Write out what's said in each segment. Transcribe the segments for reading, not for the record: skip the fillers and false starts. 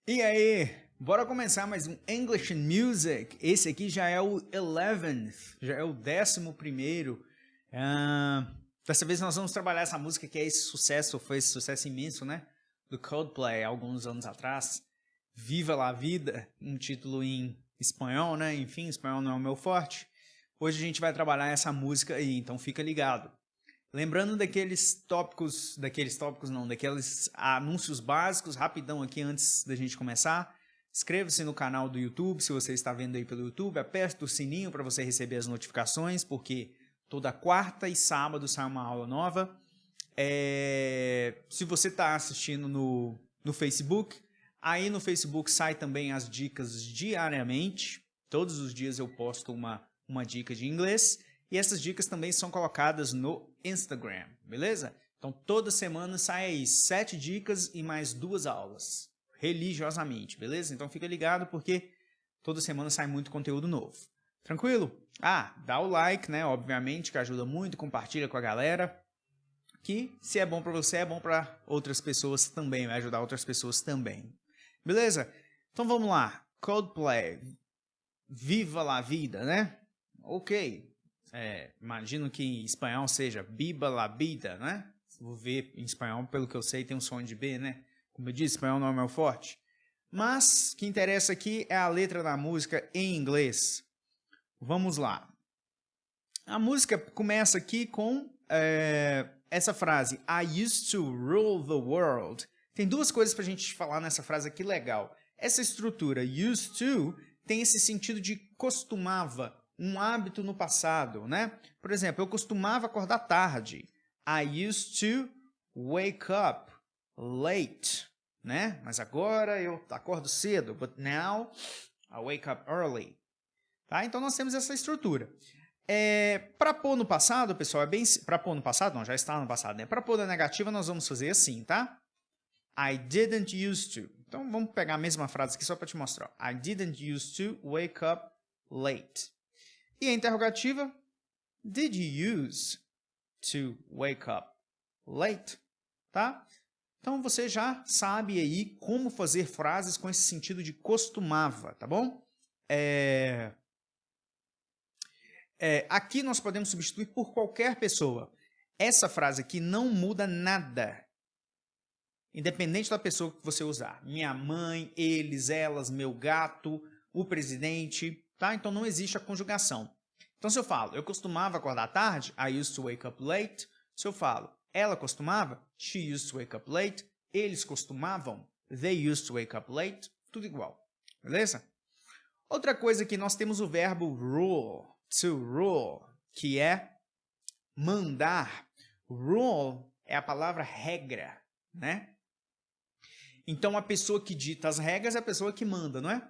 E aí, bora começar mais um English and Music. Esse aqui já é o 11th, já é o 11º. Dessa vez nós vamos trabalhar essa música que é esse sucesso, foi esse sucesso imenso, né? Do Coldplay, alguns anos atrás. Viva la Vida, um título em espanhol, né? Enfim, espanhol não é o meu forte. Hoje a gente vai trabalhar essa música aí, então fica ligado. Lembrando daqueles anúncios básicos, rapidão aqui antes da gente começar. Inscreva-se no canal do YouTube, se você está vendo aí pelo YouTube. Aperte o sininho para você receber as notificações, porque toda quarta e sábado sai uma aula nova. Se você está assistindo no Facebook, aí no Facebook sai também as dicas diariamente. Todos os dias eu posto uma dica de inglês. E essas dicas também são colocadas no Instagram, beleza? Então toda semana sai aí 7 dicas e mais 2 aulas, religiosamente, beleza? Então fica ligado porque toda semana sai muito conteúdo novo. Tranquilo? Dá o like, né? Obviamente, que ajuda muito, compartilha com a galera. Que se é bom para você, é bom para outras pessoas também, vai ajudar outras pessoas também. Beleza? Então vamos lá. Coldplay. Viva la vida, né? Ok. Imagino que em espanhol seja Viva la vida, né? Vou ver em espanhol, pelo que eu sei, tem um som de B, né? Como eu disse, espanhol não é meu forte. Mas o que interessa aqui é a letra da música em inglês. Vamos lá. A música começa aqui com essa frase: I used to rule the world. Tem duas coisas pra gente falar nessa frase aqui legal. Essa estrutura used to tem esse sentido de costumava, um hábito no passado, né? Por exemplo, eu costumava acordar tarde. I used to wake up late, né? Mas agora eu acordo cedo. But now I wake up early. Tá? Então nós temos essa estrutura. Para pôr no passado, pessoal, para pôr no passado, não, já está no passado, né? Para pôr na negativa, nós vamos fazer assim, tá? I didn't used to. Então vamos pegar a mesma frase aqui só para te mostrar. I didn't used to wake up late. E a interrogativa, did you use to wake up late? Tá? Então você já sabe aí como fazer frases com esse sentido de costumava, tá bom? Aqui nós podemos substituir por qualquer pessoa. Essa frase aqui não muda nada, independente da pessoa que você usar. Minha mãe, eles, elas, meu gato, o presidente, tá? Então não existe a conjugação. Então se eu falo, eu costumava acordar tarde, I used to wake up late. Se eu falo, ela costumava, she used to wake up late. Eles costumavam, they used to wake up late. Tudo igual, beleza? Outra coisa que nós temos o verbo rule, to rule, que é mandar. Rule é a palavra regra, né? Então, a pessoa que dita as regras é a pessoa que manda, não é?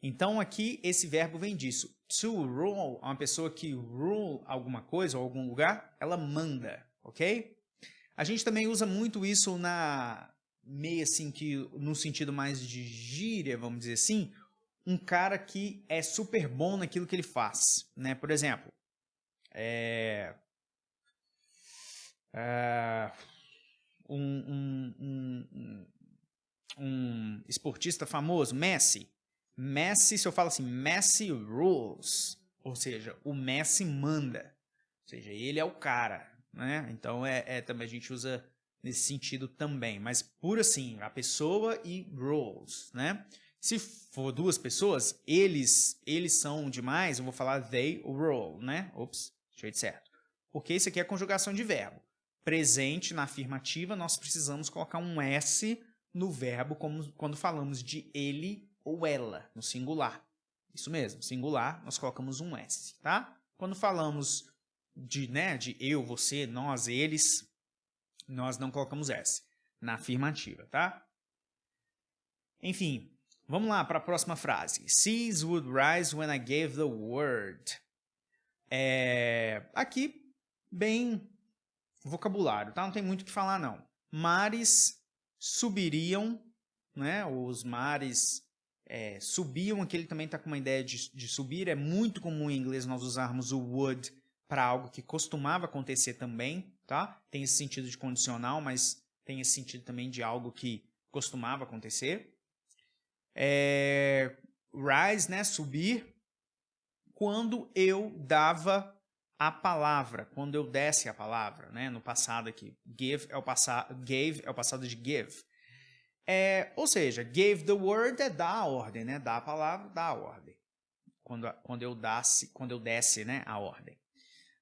Então, aqui, esse verbo vem disso. To rule, uma pessoa que rule alguma coisa ou algum lugar, ela manda, ok? A gente também usa muito isso meio assim, no sentido mais de gíria, vamos dizer assim, um cara que é super bom naquilo que ele faz, né? Por exemplo, um esportista famoso, Messi. Messi, se eu falo assim, Messi rules, ou seja, o Messi manda, ou seja, ele é o cara, né? Então também a gente usa nesse sentido também, mas por assim, a pessoa e rules, né? Se for duas pessoas, eles são demais, eu vou falar they rule, né? Ops, deixa eu ir certo. Porque isso aqui é conjugação de verbo. Presente na afirmativa, nós precisamos colocar um S no verbo, como quando falamos de ele ou ela, no singular. Isso mesmo, singular, nós colocamos um S, tá? Quando falamos de eu, você, nós, eles, nós não colocamos S na afirmativa, tá? Enfim, vamos lá para a próxima frase. Seas would rise when I gave the word. Aqui, bem vocabulário, tá? Não tem muito o que falar, não. Mares subiriam, né? Os mares subiam, aqui ele também está com uma ideia de subir. É muito comum em inglês nós usarmos o would para algo que costumava acontecer também, tá? Tem esse sentido de condicional, mas tem esse sentido também de algo que costumava acontecer. Rise, né, subir, quando eu dava a palavra, quando eu desse a palavra, né, no passado aqui. Gave é o passado de give. Ou seja, gave the word é dar a ordem, né, dar a palavra, dar a ordem. Quando eu desse, né, a ordem.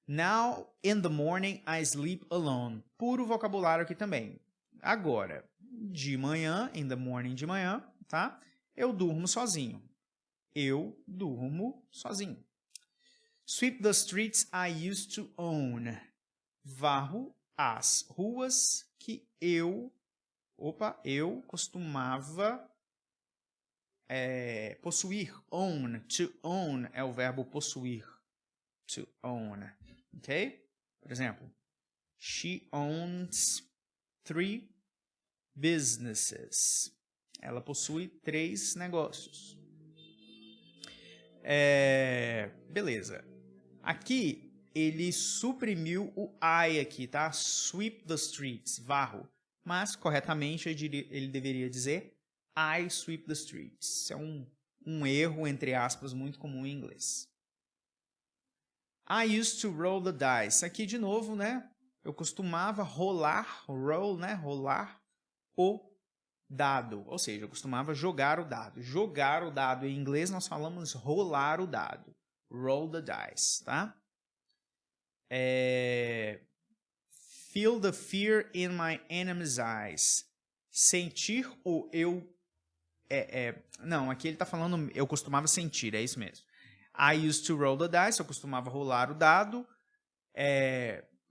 Now, in the morning, I sleep alone. Puro vocabulário aqui também. Agora, de manhã, in the morning, de manhã, tá? Eu durmo sozinho. Eu durmo sozinho. Sweep the streets I used to own. Varro as ruas que eu costumava possuir. Own, to own é o verbo possuir. To own, ok? Por exemplo, she owns 3 businesses. Ela possui 3 negócios. Beleza. Aqui, ele suprimiu o I aqui, tá? Sweep the streets, varro. Mas, corretamente, ele deveria dizer I sweep the streets. É um erro, entre aspas, muito comum em inglês. I used to roll the dice. Aqui, de novo, né? Eu costumava rolar, roll, né? Rolar o dado. Ou seja, eu costumava jogar o dado. Jogar o dado em inglês nós falamos rolar o dado. Roll the dice, tá? Feel the fear in my enemy's eyes. Sentir ou eu... Não, aqui ele está falando eu costumava sentir, é isso mesmo. I used to roll the dice, eu costumava rolar o dado.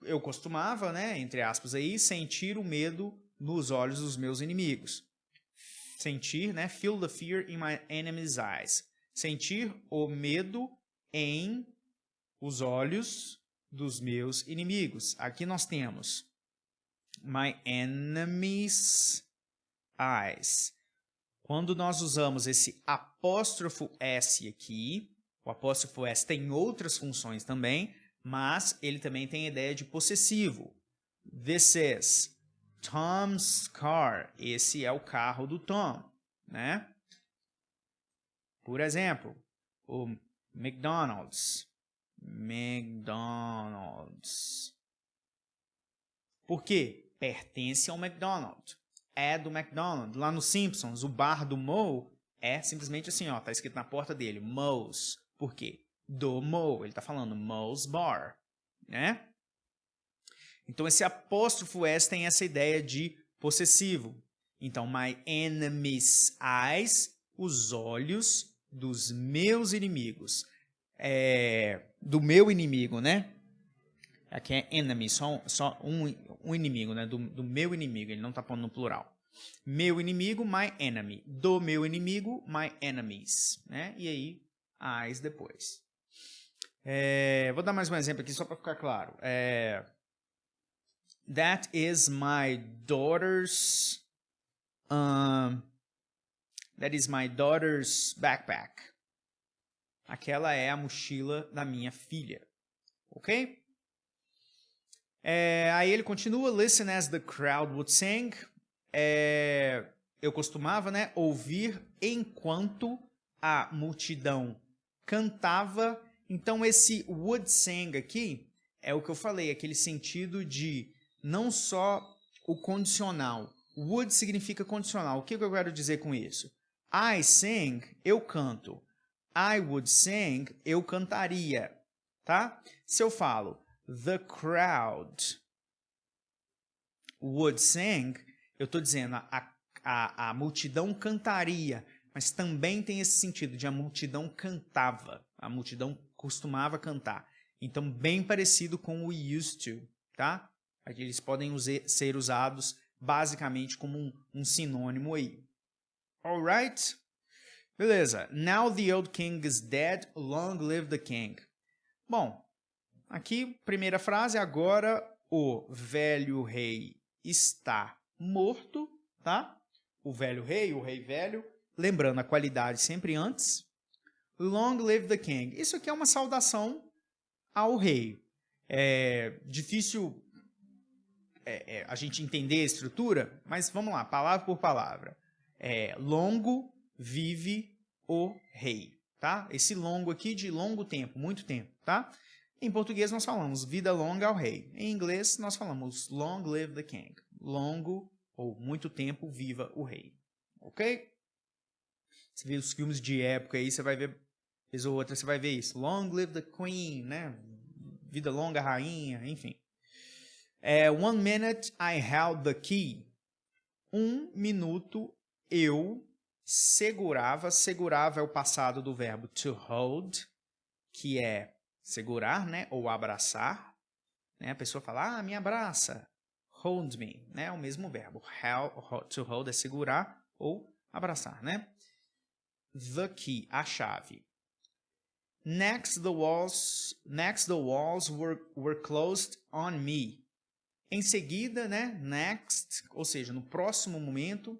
Eu costumava, né, entre aspas aí, sentir o medo nos olhos dos meus inimigos. Sentir, né, feel the fear in my enemy's eyes. Sentir o medo em os olhos dos meus inimigos. Aqui nós temos my enemy's eyes. Quando nós usamos esse apóstrofo S aqui, o apóstrofo S tem outras funções também, mas ele também tem a ideia de possessivo. This is Tom's car. Esse é o carro do Tom, né? Por exemplo, o McDonald's. McDonald's. Por quê? Pertence ao McDonald's. É do McDonald's. Lá no Simpsons, o bar do Moe é simplesmente assim, ó, tá escrito na porta dele, Moe's. Por quê? Do Moe. Ele está falando Moe's Bar, né? Então, esse apóstrofo S tem essa ideia de possessivo. Então, my enemy's eyes, os olhos dos meus inimigos. Do meu inimigo, né? Aqui é enemy, só um inimigo, né? Do meu inimigo, ele não está pondo no plural. Meu inimigo, my enemy. Do meu inimigo, my enemies. Né? E aí, eyes depois. Vou dar mais um exemplo aqui só para ficar claro. That is my daughter's backpack. Aquela é a mochila da minha filha. Ok? Aí ele continua. Listen as the crowd would sing. Eu costumava, né, ouvir enquanto a multidão cantava. Então esse would sing aqui é o que eu falei, aquele sentido de não só o condicional. Would significa condicional. O que eu quero dizer com isso? I sing, eu canto. I would sing, eu cantaria. Tá? Se eu falo the crowd would sing, eu estou dizendo a multidão cantaria, mas também tem esse sentido de a multidão cantava. A multidão costumava cantar. Então, bem parecido com o used to, tá? Eles podem ser usados basicamente como um sinônimo aí. Alright? Beleza. Now the old king is dead, long live the king. Bom, aqui, primeira frase, agora o velho rei está morto, tá? O rei velho, lembrando a qualidade sempre antes. Long live the king. Isso aqui é uma saudação ao rei. É difícil a gente entender a estrutura, mas vamos lá, palavra por palavra. Longo vive o rei, tá? Esse longo aqui de longo tempo, muito tempo, tá? Em português nós falamos vida longa ao rei. Em inglês nós falamos long live the king. Longo ou muito tempo viva o rei. Ok? Você vê os filmes de época aí, você vai ver, vez ou outra você vai ver isso. Long live the queen, né? Vida longa a rainha, enfim. 1 minute I held the key. 1 minuto eu segurava. Segurava é o passado do verbo to hold, que é segurar, né, ou abraçar, né? A pessoa fala, me abraça, hold me, né? É o mesmo verbo. To hold é segurar ou abraçar, né? The key, a chave. Next the walls were closed on me. Em seguida, né? Next, ou seja, no próximo momento,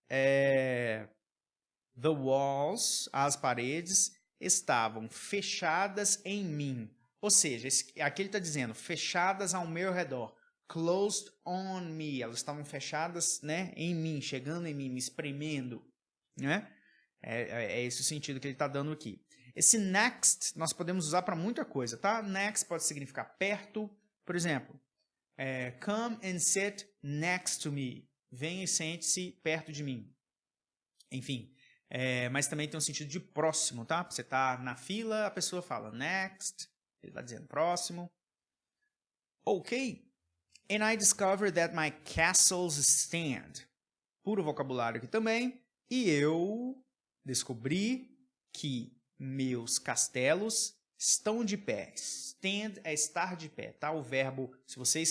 the walls, as paredes, estavam fechadas em mim. Ou seja, aqui ele está dizendo, fechadas ao meu redor. Closed on me. Elas estavam fechadas, né, em mim, chegando em mim, me espremendo. Né? É esse o sentido que ele está dando aqui. Esse next nós podemos usar para muita coisa, tá? Next pode significar perto. Por exemplo, come and sit next to me. Venha e sente-se perto de mim. Enfim. Mas também tem um sentido de próximo, tá? Você está na fila, a pessoa fala next, ele está dizendo próximo. Ok. And I discovered that my castles stand. Puro vocabulário aqui também. E eu descobri que meus castelos estão de pé. Stand é estar de pé, tá? O verbo, se você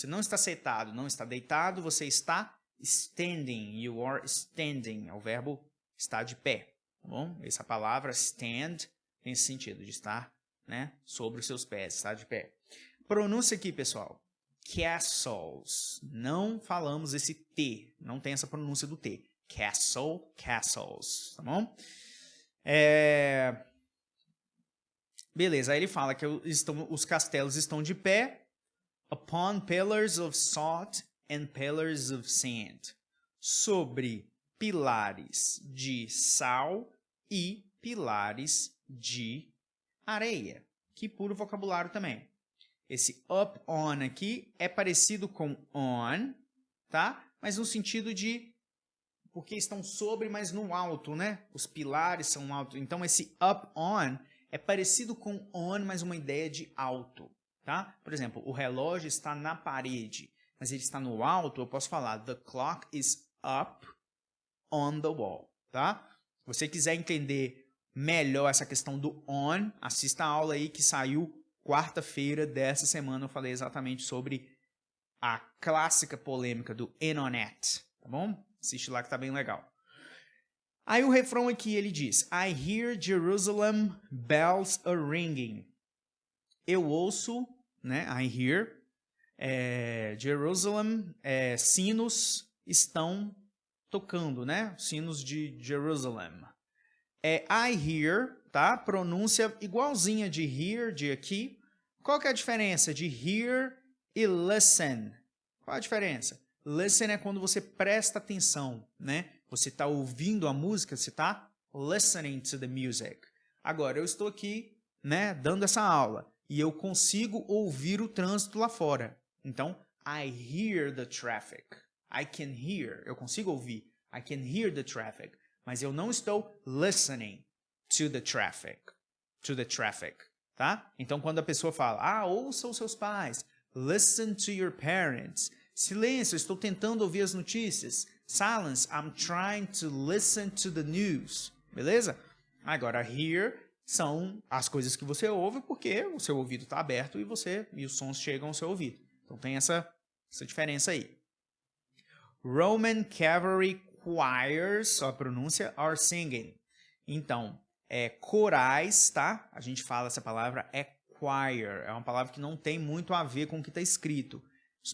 não está sentado, não está deitado, você está standing. You are standing. É o verbo estar de pé, tá bom? Essa palavra stand tem esse sentido de estar, né, sobre os seus pés, estar de pé. Pronúncia aqui, pessoal. Castles. Não falamos esse T. Não tem essa pronúncia do T. Castle, castles, tá bom? Beleza, aí ele fala que os castelos estão de pé upon pillars of salt and pillars of sand. Sobre pilares de sal e pilares de areia. Que puro vocabulário também. Esse up on aqui é parecido com on, tá? Mas no sentido de porque estão sobre, mas no alto, né? Os pilares são altos. Então esse up on é parecido com on, mas uma ideia de alto, tá? Por exemplo, o relógio está na parede, mas ele está no alto, eu posso falar the clock is up on the wall, tá? Se você quiser entender melhor essa questão do on, assista a aula aí que saiu quarta-feira dessa semana. Eu falei exatamente sobre a clássica polêmica do in on it, tá bom? Assiste lá que tá bem legal. Aí o refrão aqui ele diz: I hear Jerusalem bells a ringing. Eu ouço, né? I hear Jerusalem, sinos estão tocando, né? Sinos de Jerusalem. I hear, tá? Pronúncia igualzinha de hear, de aqui. Qual que é a diferença de hear e listen? Qual a diferença? Listen é quando você presta atenção, né? Você está ouvindo a música, você está listening to the music. Agora, eu estou aqui, né, dando essa aula e eu consigo ouvir o trânsito lá fora. Então, I hear the traffic. I can hear. Eu consigo ouvir. I can hear the traffic. Mas eu não estou listening to the traffic. To the traffic, tá? Então, quando a pessoa fala, ouça os seus pais. Listen to your parents. Silêncio, estou tentando ouvir as notícias. Silence, I'm trying to listen to the news. Beleza? Agora, hear são as coisas que você ouve porque o seu ouvido está aberto e os sons chegam ao seu ouvido. Então tem essa diferença aí. Roman cavalry choirs, só a pronúncia, are singing. Então, corais, tá? A gente fala essa palavra choir. É uma palavra que não tem muito a ver com o que está escrito.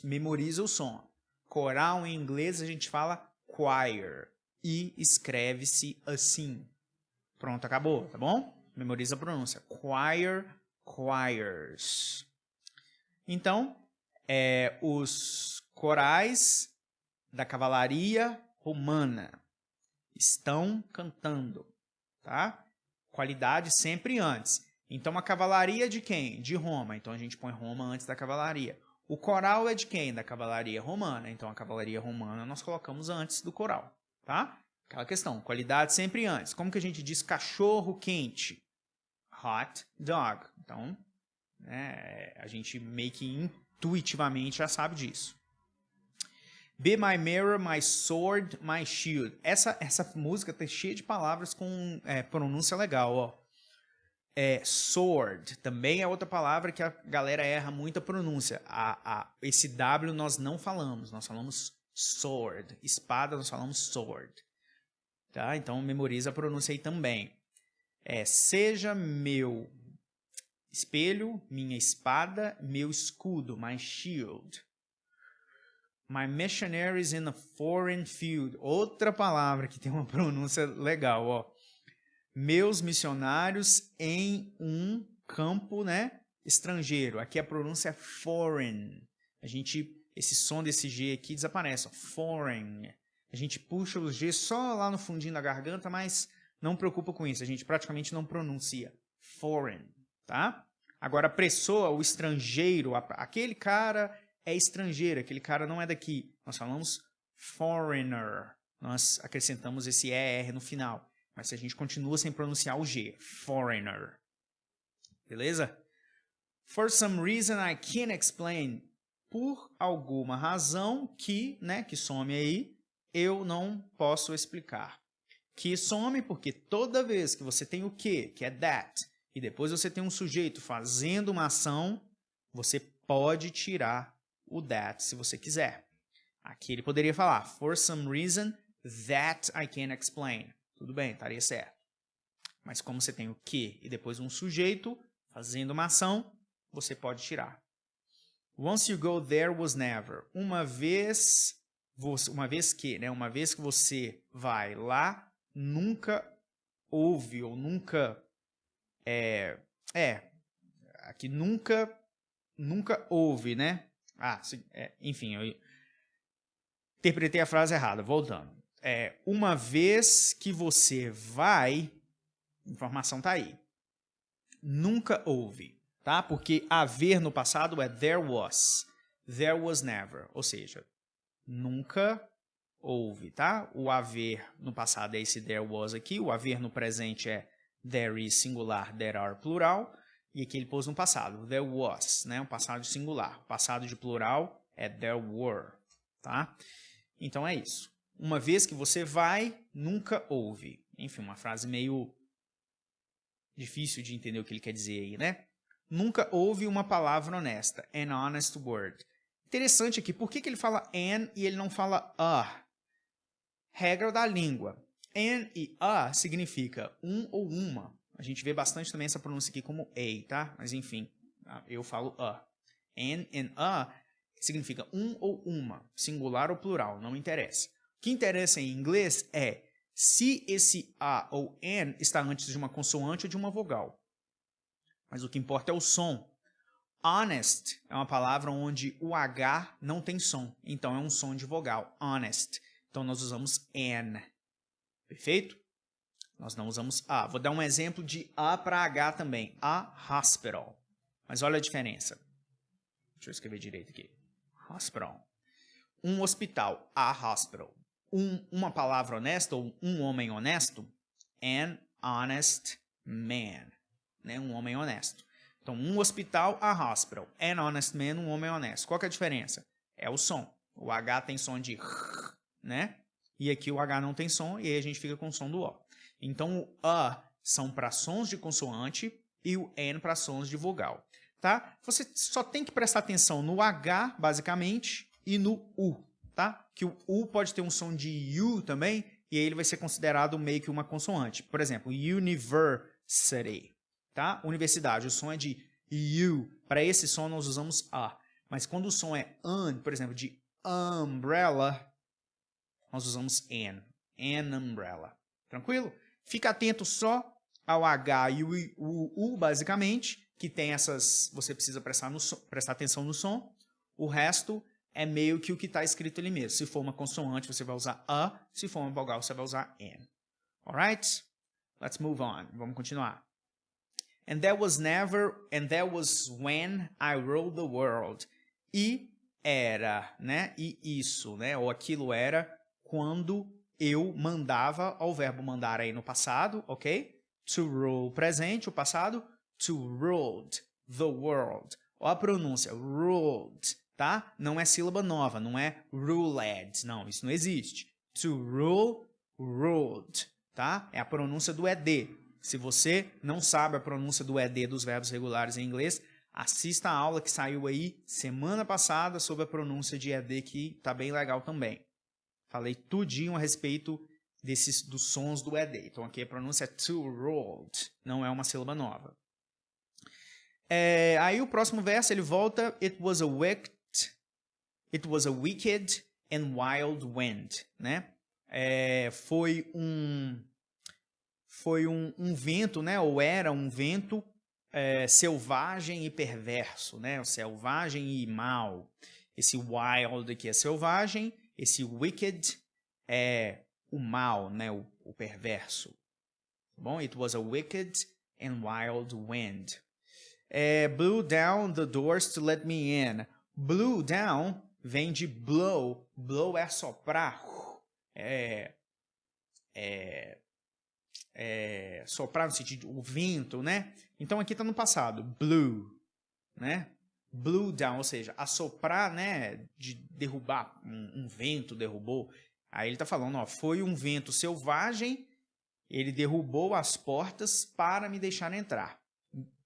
Memoriza o som. Coral em inglês a gente fala choir. E escreve-se assim. Pronto, acabou, tá bom? Memoriza a pronúncia. Choir, choirs. Então, os corais da cavalaria romana Estão cantando, tá? Qualidade sempre antes. Então, a cavalaria é de quem? De Roma. Então, a gente põe Roma antes da cavalaria. O coral é de quem? Da cavalaria romana. Então, a cavalaria romana nós colocamos antes do coral, tá? Aquela questão, qualidade sempre antes. Como que a gente diz cachorro quente? Hot dog. Então, né, a gente meio que intuitivamente já sabe disso. Be my mirror, my sword, my shield. Essa música tá cheia de palavras com pronúncia legal, ó. Sword também é outra palavra que a galera erra muito a pronúncia. Esse W nós não falamos, nós falamos sword. Espada nós falamos sword. Tá? Então memoriza a pronúncia aí também. Seja meu espelho, minha espada, meu escudo, my shield. My missionaries in a foreign field. Outra palavra que tem uma pronúncia legal, ó. Meus missionários em um campo, né, estrangeiro. Aqui a pronúncia é foreign. Esse som desse G aqui desaparece, ó. Foreign. A gente puxa os G só lá no fundinho da garganta, mas não preocupa com isso. A gente praticamente não pronuncia. Foreign, tá? Agora, a pessoa, o estrangeiro, aquele cara é estrangeiro, aquele cara não é daqui. Nós falamos foreigner. Nós acrescentamos esse ER no final. Mas a gente continua sem pronunciar o G. Foreigner. Beleza? For some reason I can't explain. Por alguma razão que some aí, eu não posso explicar. Que some porque toda vez que você tem o que é that, e depois você tem um sujeito fazendo uma ação, você pode tirar o that se você quiser. Aqui ele poderia falar, for some reason that I can't explain. Tudo bem, estaria certo. Mas como você tem o que e depois um sujeito fazendo uma ação, você pode tirar. Once you go, there was never. Uma vez que você vai lá, nunca houve ou nunca aqui nunca houve, né? Enfim, eu interpretei a frase errada, voltando. Uma vez que você vai, a informação está aí. Nunca houve, tá? Porque haver no passado é there was never, ou seja, nunca houve, tá? O haver no passado é esse there was aqui, o haver no presente é there is singular, there are plural, e aqui ele pôs no passado, there was, né? Um passado singular. O passado de plural é there were, tá? Então é isso. Uma vez que você vai, nunca houve. Enfim, uma frase meio difícil de entender o que ele quer dizer aí, né? Nunca houve uma palavra honesta. An honest word. Interessante aqui, por que ele fala an e ele não fala a? Regra da língua. An e a significa um ou uma. A gente vê bastante também essa pronúncia aqui como a, tá? Mas enfim, eu falo a. An and a significa um ou uma, singular ou plural, não interessa. O que interessa em inglês é se esse a ou an está antes de uma consoante ou de uma vogal. Mas o que importa é o som. Honest é uma palavra onde o H não tem som. Então, é um som de vogal. Honest. Então, nós usamos N. Perfeito? Nós não usamos A. Vou dar um exemplo de A para H também. A hospital. Mas olha a diferença. Deixa eu escrever direito aqui. Hospital. Um hospital. A hospital. Uma palavra honesta ou um homem honesto. An honest man. Né? Um homem honesto. Então, um hospital, a hospital. An honest man, um homem honesto. Qual que é a diferença? É o som. O H tem som de r, né? E aqui o H não tem som, e aí a gente fica com o som do O. Então, o A são para sons de consoante e o N para sons de vogal. Tá? Você só tem que prestar atenção no H, basicamente, e no U. Tá? Que o U pode ter um som de U também, e aí ele vai ser considerado meio que uma consoante. Por exemplo, university. Tá? Universidade, o som é de U. Para esse som nós usamos A. Mas quando o som é an, por exemplo, de umbrella, nós usamos N. An umbrella. Tranquilo? Fica atento só ao H e o U, basicamente, que tem essas... Você precisa prestar atenção no som. O resto é meio que o que está escrito ali mesmo. Se for uma consoante, você vai usar a. Se for uma vogal, você vai usar an. Alright? Let's move on. Vamos continuar. And that was when I ruled the world. E era, né? E isso, né? Ou aquilo era quando eu mandava, ó, o verbo mandar aí no passado, ok? To rule, presente, o passado. To ruled the world. Ó a pronúncia, ruled, tá? Não é sílaba nova, não é ruled, não, isso não existe. To rule, ruled, tá? É a pronúncia do ED. Se você não sabe a pronúncia do ED dos verbos regulares em inglês, assista a aula que saiu aí semana passada sobre a pronúncia de ED, que tá bem legal também. Falei tudinho a respeito dos sons do ED. Então aqui a pronúncia é to ruled, não é uma sílaba nova. Aí o próximo verso ele volta, it was a wicked and wild wind, né? Foi um vento, né? Ou era um vento selvagem e perverso, né? Selvagem e mau. Esse wild aqui é selvagem, esse wicked é o mal, né? O perverso. Bom, it was a wicked and wild wind. Blew down the doors to let me in. Blew down vem de blow. Blow é soprar. Soprar no sentido o vento, né? Então aqui está no passado. Blew, né? Blew down, ou seja, assoprar, né? De derrubar. Um vento derrubou. Aí ele está falando, ó, foi um vento selvagem. Ele derrubou as portas para me deixar entrar.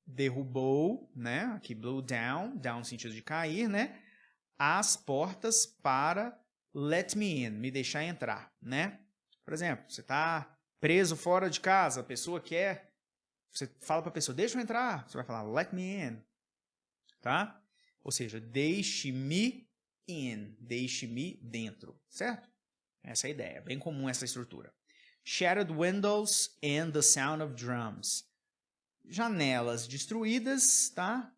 Derrubou, né? Aqui blew down, down no sentido de cair, né? As portas para let me in, me deixar entrar, né? Por exemplo, você está preso fora de casa, a pessoa quer, você fala para a pessoa, deixa eu entrar, você vai falar let me in, tá? Ou seja, deixe-me in, deixe-me dentro, certo? Essa é a ideia, bem comum essa estrutura. Shattered windows and the sound of drums. Janelas destruídas, tá?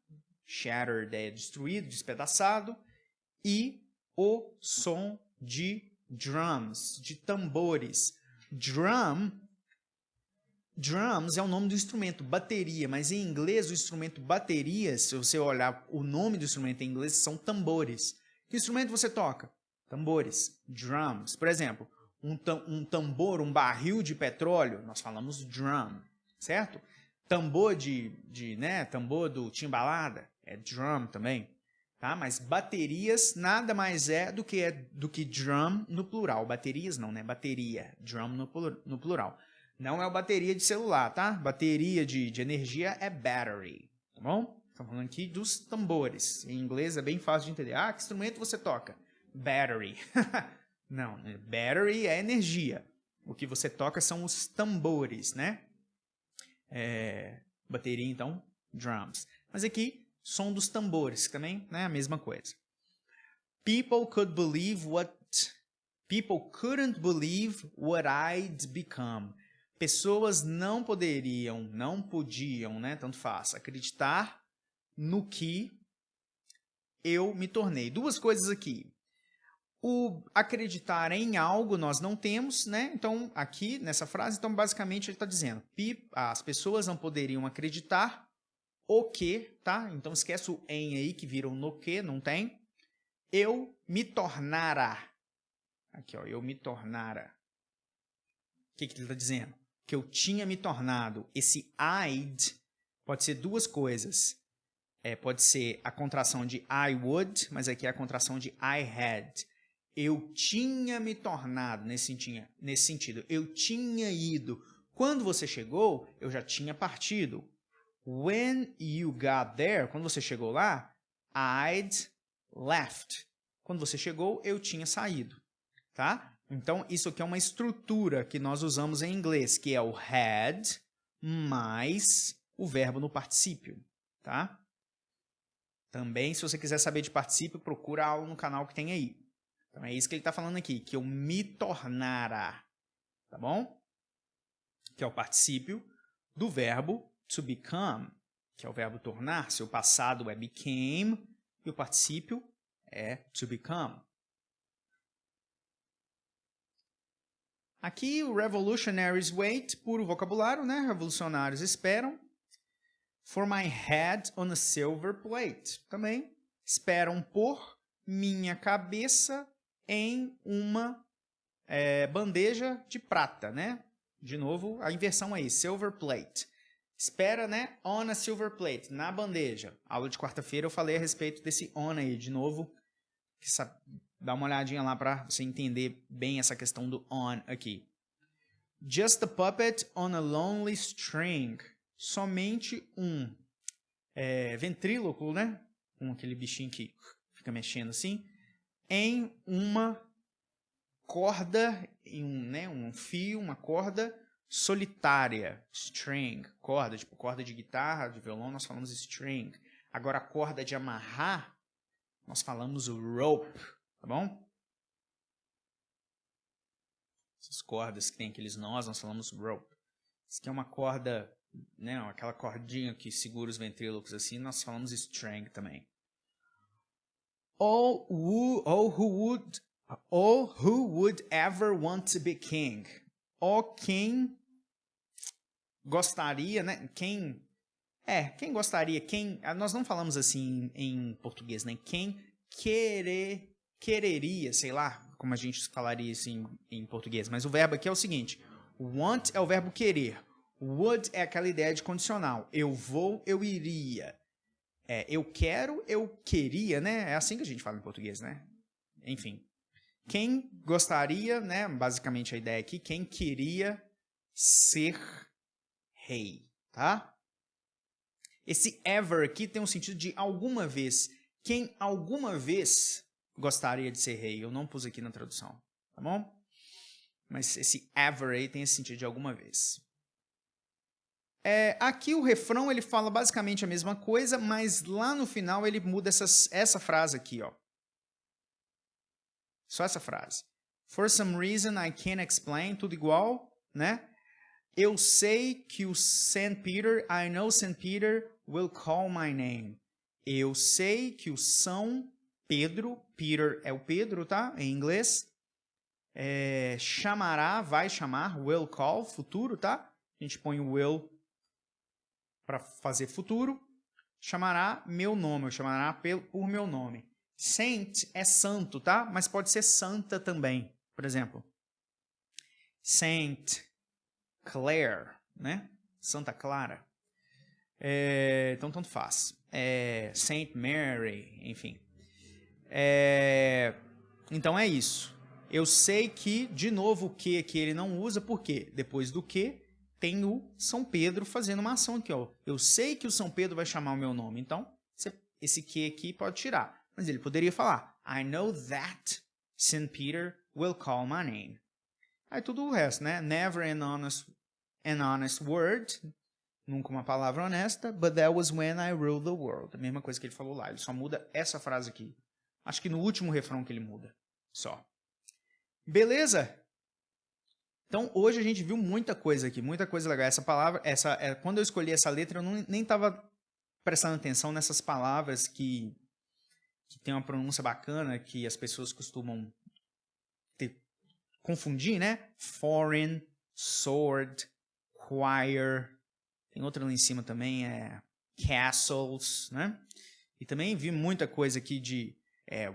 Shattered é destruído, despedaçado. E o som de drums, de tambores. Drums é o nome do instrumento, bateria. Mas em inglês, o instrumento bateria, se você olhar o nome do instrumento em inglês, são tambores. Que instrumento você toca? Tambores, drums. Por exemplo, um tambor, um barril de petróleo, nós falamos drum, certo? Tambor tambor do timbalada é drum também, tá? Mas baterias nada mais é do que drum no plural. Baterias não, né? Bateria, drum no plural. Não é a bateria de celular, tá? Bateria de energia é battery, tá bom? Estamos falando aqui dos tambores. Em inglês é bem fácil de entender. Ah, que instrumento você toca? Battery. Não, battery é energia. O que você toca são os tambores, né? Bateria, então, drums. Mas aqui, som dos tambores, também, né, a mesma coisa. People couldn't believe what I'd become. Pessoas não podiam, né, tanto faz, acreditar no que eu me tornei. Duas coisas aqui. O acreditar em algo nós não temos, né? Então, aqui nessa frase, então basicamente ele está dizendo as pessoas não poderiam acreditar o que, tá? Então esquece o em aí que vira um no que, não tem. Eu me tornara. Aqui, ó, eu me tornara. O que ele está dizendo? Que eu tinha me tornado. Esse I'd pode ser duas coisas. Pode ser a contração de I would, mas aqui é a contração de I had. Eu tinha me tornado, nesse sentido, eu tinha ido. Quando você chegou, eu já tinha partido. When you got there, quando você chegou lá, I'd left. Quando você chegou, eu tinha saído. Tá? Então, isso aqui é uma estrutura que nós usamos em inglês, que é o had mais o verbo no particípio. Tá? Também, se você quiser saber de particípio, procura a aula no canal que tem aí. Então, é isso que ele está falando aqui, que eu me tornara, tá bom? Que é o particípio do verbo to become, que é o verbo tornar-se. O passado é became e o particípio é to become. Aqui o revolutionaries wait, puro vocabulário, né? Revolucionários esperam. For my head on a silver plate. Também esperam por minha cabeça em uma bandeja de prata, né? De novo, a inversão aí, silver plate. Espera, né? On a silver plate, na bandeja. Aula de quarta-feira eu falei a respeito desse on aí, de novo. Dá uma olhadinha lá para você entender bem essa questão do on aqui. Just a puppet on a lonely string. Somente um ventríloco, né? Com aquele bichinho que fica mexendo assim. Em uma corda, em um fio, uma corda solitária. String, corda, tipo corda de guitarra, de violão, nós falamos string. Agora, a corda de amarrar, nós falamos rope, tá bom? Essas cordas que tem aqueles nós falamos rope. Isso aqui é uma corda, né, aquela cordinha que segura os ventrílocos assim, nós falamos string também. All who would ever want to be king. Quem gostaria, né? Quem gostaria, nós não falamos assim em português, né? Quem quereria, sei lá, como a gente falaria assim em português, mas o verbo aqui é o seguinte: want é o verbo querer, would é aquela ideia de condicional. Eu vou, eu iria. Eu quero, eu queria, né? É assim que a gente fala em português, né? Enfim. Quem gostaria, né? Basicamente a ideia aqui, quem queria ser rei, tá? Esse ever aqui tem um sentido de alguma vez. Quem alguma vez gostaria de ser rei? Eu não pus aqui na tradução, tá bom? Mas esse ever aí tem esse sentido de alguma vez. Aqui o refrão ele fala basicamente a mesma coisa, mas lá no final ele muda essa frase aqui, ó. Só essa frase. For some reason I can't explain, tudo igual, né? Eu sei que o St. Peter, I know St. Peter will call my name. Eu sei que o São Pedro, Peter é o Pedro, tá? Em inglês. Chamará, vai chamar, will call, futuro, tá? A gente põe o will para fazer futuro. Chamará meu nome, ou chamará por meu nome. Saint é santo, tá? Mas pode ser santa também. Por exemplo, Saint Clare, né? Santa Clara. Então, tanto faz. Saint Mary, enfim. Então, é isso. Eu sei que, de novo, o que aqui ele não usa, por quê? Depois do que, tem o São Pedro fazendo uma ação aqui, ó. Eu sei que o São Pedro vai chamar o meu nome. Então, esse que aqui pode tirar. Mas ele poderia falar, I know that St. Peter will call my name. Aí tudo o resto, né? Never an honest word. Nunca uma palavra honesta. But that was when I ruled the world. A mesma coisa que ele falou lá. Ele só muda essa frase aqui. Acho que no último refrão que ele muda. Só. Beleza? Então, hoje a gente viu muita coisa aqui. Muita coisa legal. Essa palavra, quando eu escolhi essa letra, eu nem estava prestando atenção nessas palavras que tem uma pronúncia bacana, que as pessoas costumam confundir, né? Foreign, sword, choir. Tem outra lá em cima também, castles, né? E também vi muita coisa aqui de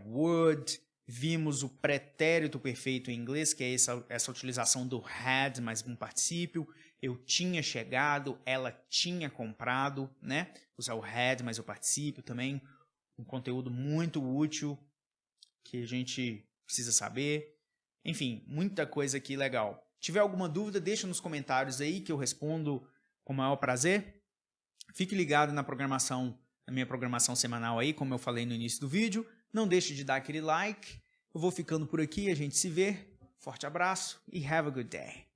would. Vimos o pretérito perfeito em inglês, que é essa utilização do had, mais um particípio. Eu tinha chegado, ela tinha comprado, né? Usar o had, mais o particípio também. Um conteúdo muito útil que a gente precisa saber. Enfim, muita coisa aqui legal. Se tiver alguma dúvida, deixa nos comentários aí que eu respondo com o maior prazer. Fique ligado na minha programação semanal aí, como eu falei no início do vídeo. Não deixe de dar aquele like. Eu vou ficando por aqui, a gente se vê. Forte abraço e have a good day.